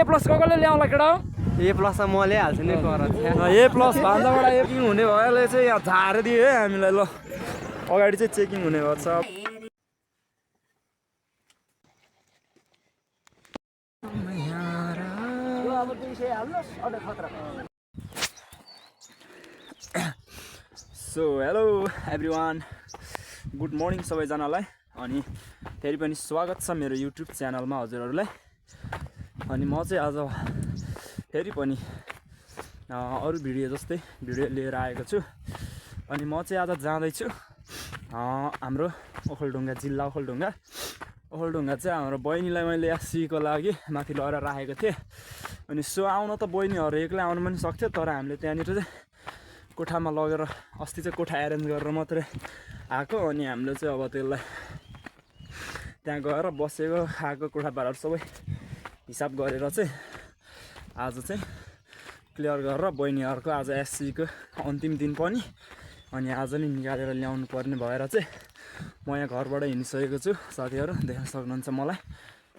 ए plus कसले ल्याउला केटा ए plus म ल्याइहाल्छु नि कर ए प्लस भान्दाबाट चेकिङ हुने भएले चाहिँ यहाँ झारिदियो है हामीलाई ल अगाडि चाहिँ चेकिङ हुने गर्छ so hello everyone good morning सबैजनालाई अनि फेरि पनि स्वागत छ मेरो युट्युब च्यानलमा हजुरहरूलाई अनि म चाहिँ आज फेरि पनि अरू भिडियो जस्तै भिडियो लिएर आएको छु अनि म चाहिँ आज जाँदैछु हाम्रो ओखलढुङ्गा जिल्ला ओखलढुङ्गा चाहिँ हाम्रो बहिनीलाई मैले एससीको लागि माथि लगेर राखेको थिएँ अनि सो आउन त बहिनीहरू एक्लै आउनु पनि सक्थ्यो तर हामीले त्यहाँनिर चाहिँ कोठामा लगेर अस्ति चाहिँ कोठा एरेन्ज गरेर मात्रै आएको अनि हामीले चाहिँ अब त्यसलाई त्यहाँ गएर बसेको खाएको कोठा भाडाहरू सबै हिसाब गरेर चाहिँ आज चाहिँ क्लियर गरेर बहिनीहरूको आज एससीको अन्तिम दिन पनि अनि आज नै निकालेर ल्याउनु पर्ने भएर चाहिँ म यहाँ घरबाट हिँडिसकेको छु साथीहरू देख्न सक्नुहुन्छ मलाई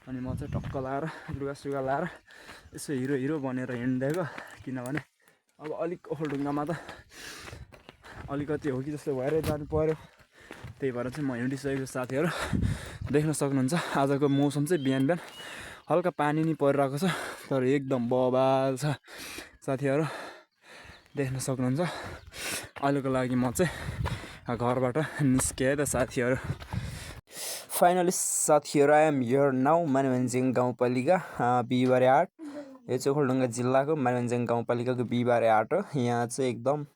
अनि म चाहिँ टक्क लाएर लुगासुगा लाएर यसो हिरो बनेर हिँडिदिएको किनभने अब अलिक ओखलढुङ्गामा त अलिकति हो कि जस्तो भएर जानु पर्यो त्यही भएर चाहिँ म हिँडिसकेको साथीहरू देख्न सक्नुहुन्छ आजको मौसम चाहिँ बिहान हल्का पानी नि परिरहेको छ तर एकदम बवाल छ साथीहरू देख्न सक्नुहुन्छ अहिलेको लागि म चाहिँ घरबाट निस्केँ त साथीहरू फाइनली साथीहरू आई एम हियर नाउ मानवञ्ज्याङ गाउँपालिका बिहिबारे हाट यो चाहिँ ओखलढुङ्गा जिल्लाको मानवञ्ज्याङ गाउँपालिकाको बिहिबारे हाट हो यहाँ चाहिँ एकदम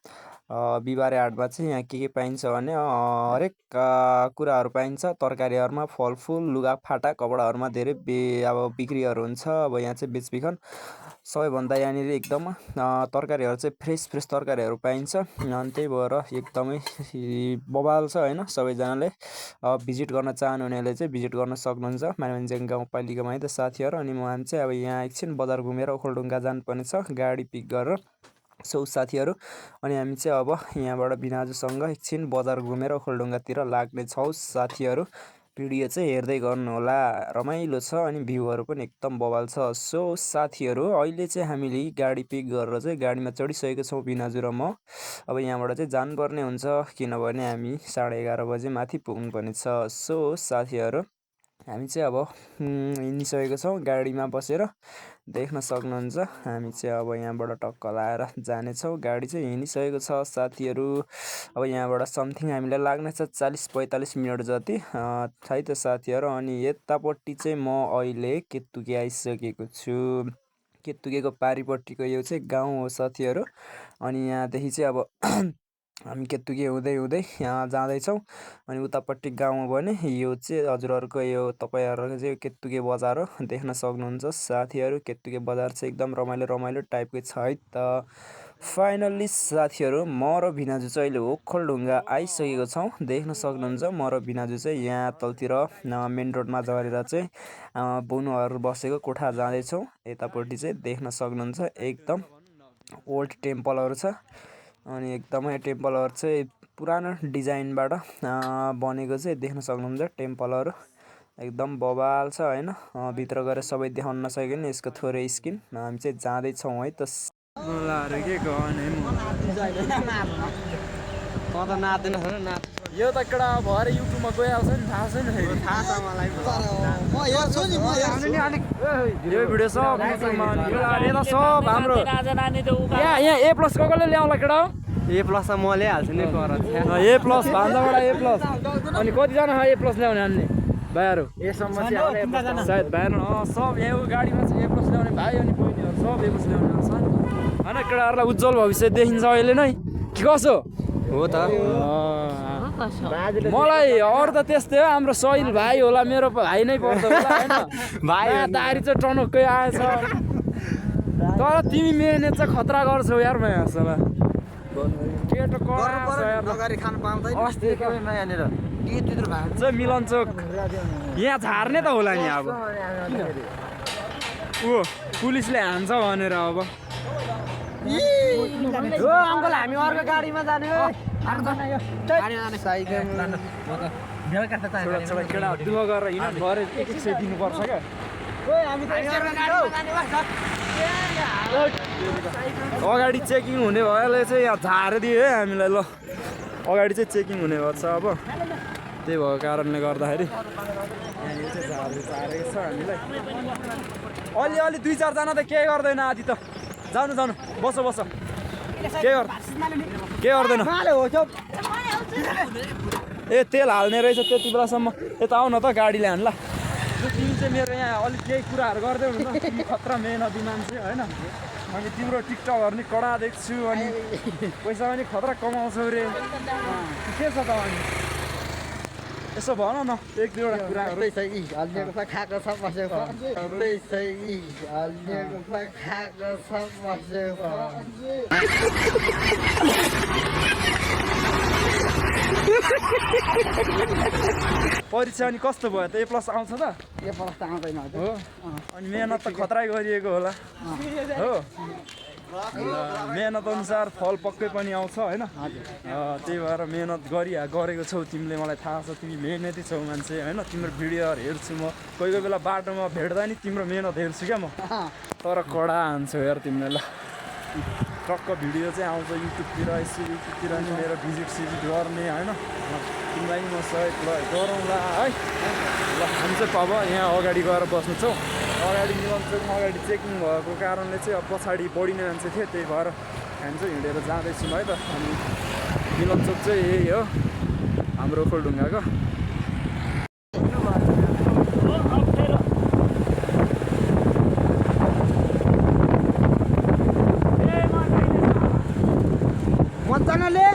बिहिबारे हाटमा चाहिँ यहाँ के पाइन्छ भने हरेक कुराहरू पाइन्छ तरकारीहरूमा फलफुल लुगाफाटा कपडाहरूमा धेरै अब बिक्रीहरू हुन्छ अब यहाँ चाहिँ बेचबिखन सबैभन्दा यहाँनिर एकदम तरकारीहरू चाहिँ फ्रेस तरकारीहरू पाइन्छ अनि त्यही भएर एकदमै बवाल छ होइन सबैजनाले भिजिट गर्न चाहनुहुनेले चाहिँ भिजिट गर्न सक्नुहुन्छ मानवञ्ज्याङ गाउँपालिकामा है त साथीहरू अनि हामी चाहिँ अब यहाँ एकछिन बजार घुमेर ओखलढुङ्गा जानुपर्ने छ गाडी पिक गरेर सो साथीहरू अनि हामी चाहिँ अब यहाँबाट बिनाजुसँग एकछिन बजार घुमेर ओखलढुङ्गातिर लाग्नेछौँ साथीहरू भिडियो चाहिँ हेर्दै गर्नु होला रमाइलो छ अनि भ्यूहरू पनि एकदम बवाल छ सो साथीहरू अहिले चाहिँ हामीले गाडी पिक गरेर चाहिँ गाडीमा चढिसकेको छौँ बिनाजु र म अब यहाँबाट चाहिँ जानुपर्ने हुन्छ किनभने हामी 11:30 बजे माथि पुग्नुपर्ने छ सो साथीहरू हामी चाहिँ अब हिँडिसकेको छौँ गाडीमा बसेर देख्न सक्नुहुन्छ हामी चाहिँ अब यहाँबाट टक्क लाएर जानेछौँ गाडी चाहिँ हिँडिसकेको छ साथीहरू अब यहाँबाट समथिङ हामीलाई लाग्नेछ 40-45 मिनट जति है त साथीहरू अनि यतापट्टि चाहिँ म अहिले केतुके आइसकेको छु केतुकेको पारिपट्टिको यो चाहिँ गाउँ हो साथीहरू अनि यहाँदेखि चाहिँ अब हामी केतुके हुँदै यहाँ जाँदैछौँ अनि उतापट्टि गाउँ हो भने यो चाहिँ हजुरहरूको यो तपाईँहरूको चाहिँ केतुके बजार हो देख्न सक्नुहुन्छ साथीहरू केतुके बजार चाहिँ एकदम रमाइलो टाइपको छ है त फाइनल्ली साथीहरू म र भिनाजु चाहिँ अहिले ओखलढुङ्गा आइसकेको छौँ देख्न सक्नुहुन्छ म र भिनाजु चाहिँ यहाँ तलतिर मेन रोडमा झरेर चाहिँ बुनुहरू बसेको कोठा जाँदैछौँ यतापट्टि चाहिँ देख्न सक्नुहुन्छ एकदम ओल्ड टेम्पलहरू छ अनि एकदमै टेम्पलहरू चाहिँ पुरानो डिजाइनबाट बनेको चाहिँ देख्न सक्नुहुन्छ टेम्पलहरू एकदम बवाल छ होइन भित्र गएर सबै देखाउन नसके नि यसको थोरै स्किन हामी चाहिँ जाँदैछौँ है त के गर्ने यो त केटा भएर युट्युबमा गइहाल्छ नि थाहा छैन फेरि थाहा छ मलाई यो भिडियो सब युट्युबमा यता सब हाम्रो यहाँ ए प्लस कसले ल्याउला केटा ए प्लस म ल्याइहाल्छु नि कर ए प्लस भान्दाबाट ए प्लस अनि कतिजना ए प्लस ल्याउने अन्य भाइहरू ए समस्या सायद भाइहरू सब यहाँ गाडीमा चाहिँ ए प्लस ल्याउने भाइ अनि बहिनीहरू सब ए प्लस ल्याउने छ होइन केटाहरूलाई उज्जवल भविष्य देखिन्छ अहिले नै के कसो हो त मलाई अरू त त्यस्तै हो हाम्रो सहिल भाइ होला मेरो भाइ नै पर्छ होला होइन भाइ दारी चाहिँ टनक्कै आएछ तर तिमी मेहनत चाहिँ खतरा गर्छौ यार म यहाँसम्म केटो अस्ति चाहिँ मिलन चोक यहाँ झार्ने त होला नि अब ऊ पुलिसले हान्छ भनेर अब अङ्कल हामी अर्को गाडीमा जाने दुःख गरेर हिँड्नु भरे एक सय दिनुपर्छ क्या अगाडि चेकिङ हुने भएले चाहिँ यहाँ झारिदियो है हामीलाई ल अगाडि चाहिँ चेकिङ हुने भएछ अब त्यही भएको कारणले गर्दाखेरि यहाँनिर चाहिँ झारेको छ हामीलाई अलि 2-4 जना त केही गर्दैन आदि त जानु बस के गर्दैन ए तेल हाल्ने रहेछ त्यति बेलासम्म यता आऊ न त गाडीले हान्ला तिमी चाहिँ मेरो यहाँ अलिक केही कुराहरू गर्दै हुनु न तिमी खतरा मेहनती मान्छे होइन अनि तिम्रो टिकटकहरू नि कडा देख्छु अनि पैसा पनि खतरा कमाउँछौ रे के छ त अनि यसो भन न एक दुईवटा कुराहरू खाएको छ बसेको परीक्षा अनि कस्तो भयो त A+ आउँछ त आउँदैन हो अनि मेहनत त खतरा गरिएको होला हो मेहनत अनुसार फल पक्कै पनि आउँछ होइन त्यही भएर मेहनत गरेको छौ तिमीले मलाई थाहा छ तिमी मेहनती छौ मान्छे होइन तिम्रो भिडियोहरू हेर्छु म कोही बेला बाटोमा भेट्दा नि तिम्रो मेहनत हेर्छु क्या म तर कडा हान्छौ यार तिमीले ल टक्क भिडियो चाहिँ आउँछ युट्युबतिर युट्युबतिर नि मेरो भिजिट गर्ने होइन तिमीलाई म सहयोग गरौँला है ल हामी चाहिँ अब यहाँ अगाडि गएर बस्नु छौँ अगाडि मिलन चोकमा अगाडि चेकिङ भएको कारणले चाहिँ अब पछाडि बढिने मान्छे थियो त्यही भएर हामी चाहिँ हिँडेर जाँदैछौँ है त अनि मिलन चोक चाहिँ यही हो हाम्रो ओखलढुङ्गाको मजाले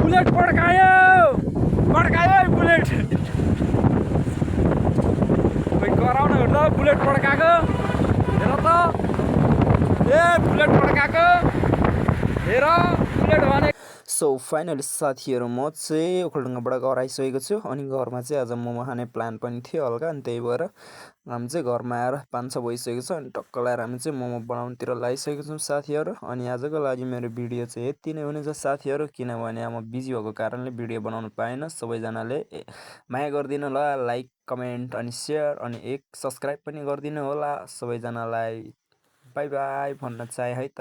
बुलेट पड्कायो बुलेट गराउन हेर्दा बुलेट पड्काएको हेर त ए बुलेट पड्काएको हेर बुलेट भने सो फाइनली साथीहरू म चाहिँ ओखलढुङ्गाबाट घर आइसकेको छु अनि घरमा चाहिँ आज मोमो खाने प्लान पनि थियो हल्का अनि त्यही भएर हामी चाहिँ घरमा आएर 5-6 भइसकेको छ अनि टक्क लगाएर हामी चाहिँ मोमो बनाउनुतिर लागिसकेको छौँ साथीहरू अनि आजको लागि मेरो भिडियो चाहिँ यति नै हुनेछ साथीहरू किनभने म बिजी भएको कारणले भिडियो बनाउनु पाएन सबैजनाले माया गरिदिनु होला लाइक कमेन्ट अनि सेयर अनि एक सब्सक्राइब पनि गरिदिनु होला सबैजनालाई बाई बाई भन्न चाहे है त।